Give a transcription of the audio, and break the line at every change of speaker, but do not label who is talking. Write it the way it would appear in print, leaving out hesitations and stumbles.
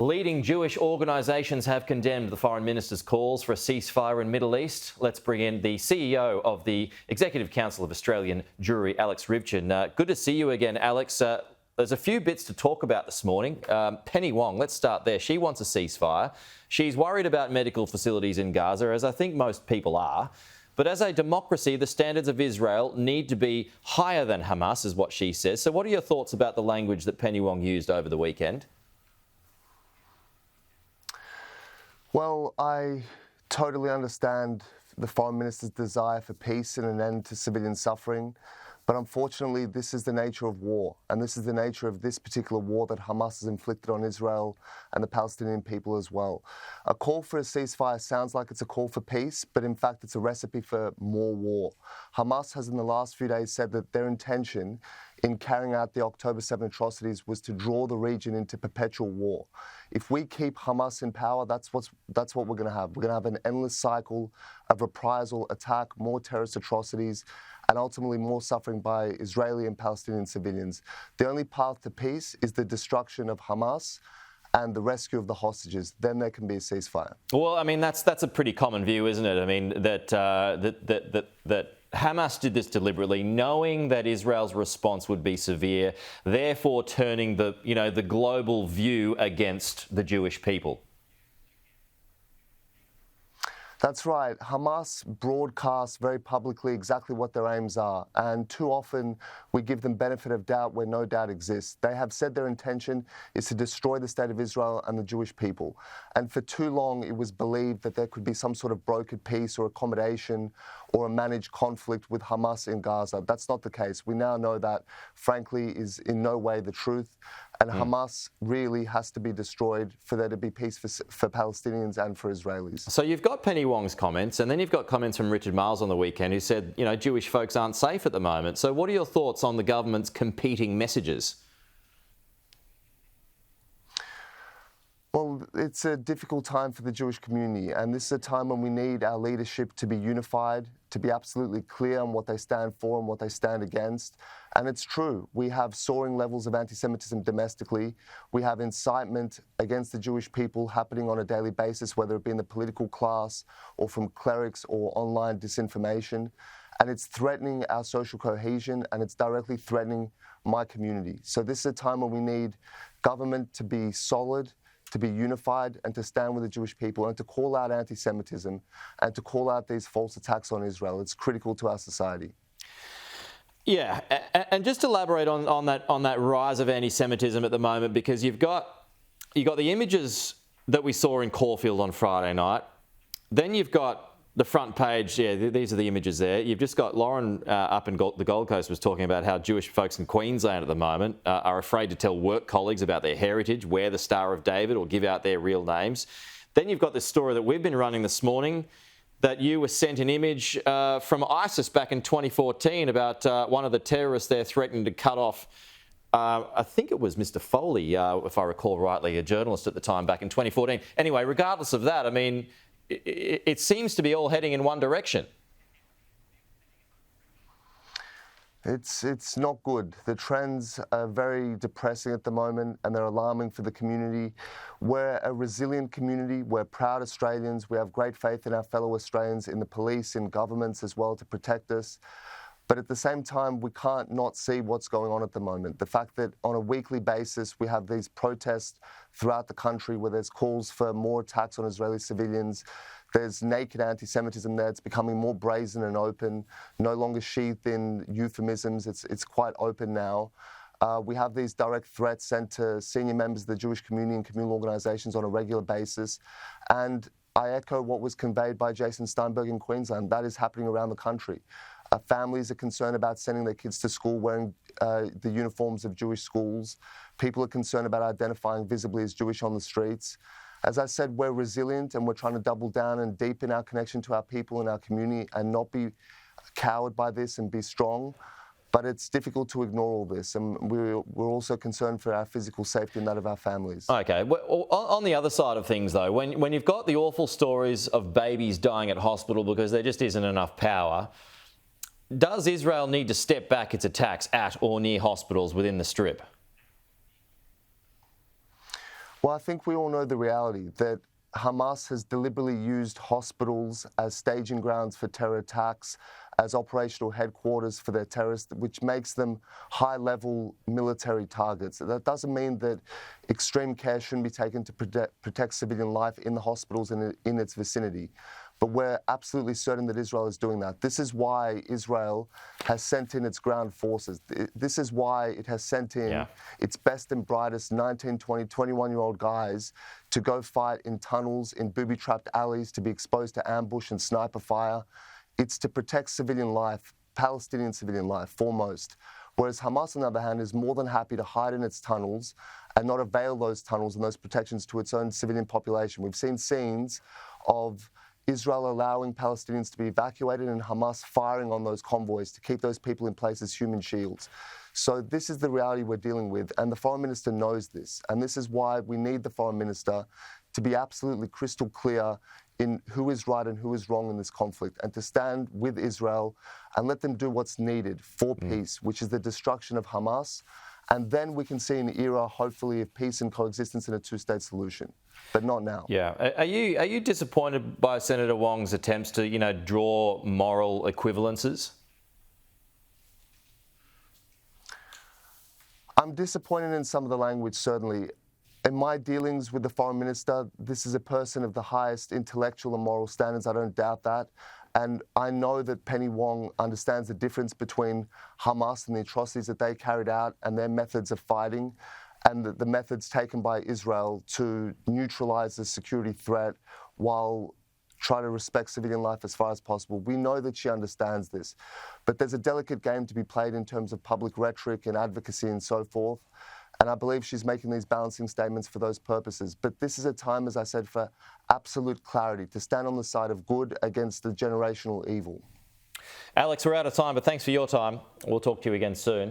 Leading Jewish organisations have condemned the Foreign Minister's calls for a ceasefire in Middle East. Let's bring in the CEO of the Executive Council of Australian Jewry, Alex Ryvchin. Good to see you again, Alex. There's a few bits to talk about this morning. Penny Wong, let's start there. She wants a ceasefire. She's worried about medical facilities in Gaza, as I think most people are. But as a democracy, the standards of Israel need to be higher than Hamas, is what she says. So what are your thoughts about the language that Penny Wong used over the weekend?
Well, I totally understand the Foreign Minister's desire for peace and an end to civilian suffering. But unfortunately, this is the nature of war. And this is the nature of this particular war that Hamas has inflicted on Israel and the Palestinian people as well. A call for a ceasefire sounds like it's a call for peace, but in fact, it's a recipe for more war. Hamas has in the last few days said that their intention in carrying out the October 7 atrocities was to draw the region into perpetual war. If we keep Hamas in power, that's what we're going to have. We're going to have an endless cycle of reprisal, attack, more terrorist atrocities, and ultimately more suffering by Israeli and Palestinian civilians. The only path to peace is the destruction of Hamas and the rescue of the hostages. Then there can be a ceasefire.
Well, I mean, that's a pretty common view, isn't it? I mean, that Hamas did this deliberately, knowing that Israel's response would be severe, therefore turning the global view against the Jewish people.
That's right. Hamas broadcasts very publicly exactly what their aims are, and too often we give them benefit of doubt where no doubt exists. They have said their intention is to destroy the state of Israel and the Jewish people, and for too long it was believed that there could be some sort of brokered peace or accommodation or a managed conflict with Hamas in Gaza. That's not the case. We now know that, frankly, is in no way the truth. And Hamas really has to be destroyed for there to be peace for Palestinians and for Israelis.
So you've got Penny Wong's comments, and then you've got comments from Richard Marles on the weekend who said, Jewish folks aren't safe at the moment. So what are your thoughts on the government's competing messages?
Well, it's a difficult time for the Jewish community, and this is a time when we need our leadership to be unified, to be absolutely clear on what they stand for and what they stand against. And it's true, we have soaring levels of anti-Semitism domestically. We have incitement against the Jewish people happening on a daily basis, whether it be in the political class or from clerics or online disinformation. And it's threatening our social cohesion, and it's directly threatening my community. So this is a time when we need government to be solid, to be unified, and to stand with the Jewish people, and to call out anti-Semitism and to call out these false attacks on Israel. It's critical to our society.
Yeah, and just elaborate on that rise of anti-Semitism at the moment, because you've got the images that we saw in Caulfield on Friday night. Then you've got the front page. Yeah, these are the images there. You've just got Lauren up in the Gold Coast was talking about how Jewish folks in Queensland at the moment are afraid to tell work colleagues about their heritage, wear the Star of David, or give out their real names. Then you've got this story that we've been running this morning, that you were sent an image from ISIS back in 2014 about one of the terrorists there threatening to cut off, I think it was Mr. Foley, if I recall rightly, a journalist at the time back in 2014. Anyway, regardless of that, I mean, it seems to be all heading in one direction.
It's not good. The trends are very depressing at the moment, and they're alarming for the community. We're a resilient community. We're proud Australians. We have great faith in our fellow Australians, in the police, in governments as well, to protect us. But at the same time, we can't not see what's going on at the moment. The fact that on a weekly basis, we have these protests throughout the country where there's calls for more attacks on Israeli civilians. There's naked anti-Semitism there. It's becoming more brazen and open, no longer sheathed in euphemisms. It's quite open now. We have these direct threats sent to senior members of the Jewish community and communal organisations on a regular basis. And I echo what was conveyed by Jason Steinberg in Queensland. That is happening around the country. Families are concerned about sending their kids to school wearing the uniforms of Jewish schools. People are concerned about identifying visibly as Jewish on the streets. As I said, we're resilient, and we're trying to double down and deepen our connection to our people and our community and not be cowed by this and be strong. But it's difficult to ignore all this, and we're also concerned for our physical safety and that of our families.
Okay. Well, on the other side of things, though, when you've got the awful stories of babies dying at hospital because there just isn't enough power, does Israel need to step back its attacks at or near hospitals within the Strip?
Well, I think we all know the reality that Hamas has deliberately used hospitals as staging grounds for terror attacks, as operational headquarters for their terrorists, which makes them high-level military targets. That doesn't mean that extreme care shouldn't be taken to protect civilian life in the hospitals and in its vicinity. But we're absolutely certain that Israel is doing that. This is why Israel has sent in its ground forces. This is why it has sent in its best and brightest 19, 20, 21-year-old guys to go fight in tunnels, in booby-trapped alleys, to be exposed to ambush and sniper fire. It's to protect civilian life, Palestinian civilian life, foremost. Whereas Hamas, on the other hand, is more than happy to hide in its tunnels and not avail those tunnels and those protections to its own civilian population. We've seen scenes of Israel allowing Palestinians to be evacuated and Hamas firing on those convoys to keep those people in place as human shields. So this is the reality we're dealing with, and the foreign minister knows this. And this is why we need the foreign minister to be absolutely crystal clear in who is right and who is wrong in this conflict, and to stand with Israel and let them do what's needed for peace, which is the destruction of Hamas. And then we can see an era, hopefully, of peace and coexistence in a two-state solution, but not now.
Yeah. Are you disappointed by Senator Wong's attempts to, draw moral equivalences?
I'm disappointed in some of the language, certainly. In my dealings with the foreign minister, this is a person of the highest intellectual and moral standards. I don't doubt that. And I know that Penny Wong understands the difference between Hamas and the atrocities that they carried out and their methods of fighting, and the methods taken by Israel to neutralize the security threat while try to respect civilian life as far as possible. We know that she understands this. But there's a delicate game to be played in terms of public rhetoric and advocacy and so forth. And I believe she's making these balancing statements for those purposes. But this is a time, as I said, for absolute clarity, to stand on the side of good against the generational evil.
Alex, we're out of time, but thanks for your time. We'll talk to you again soon.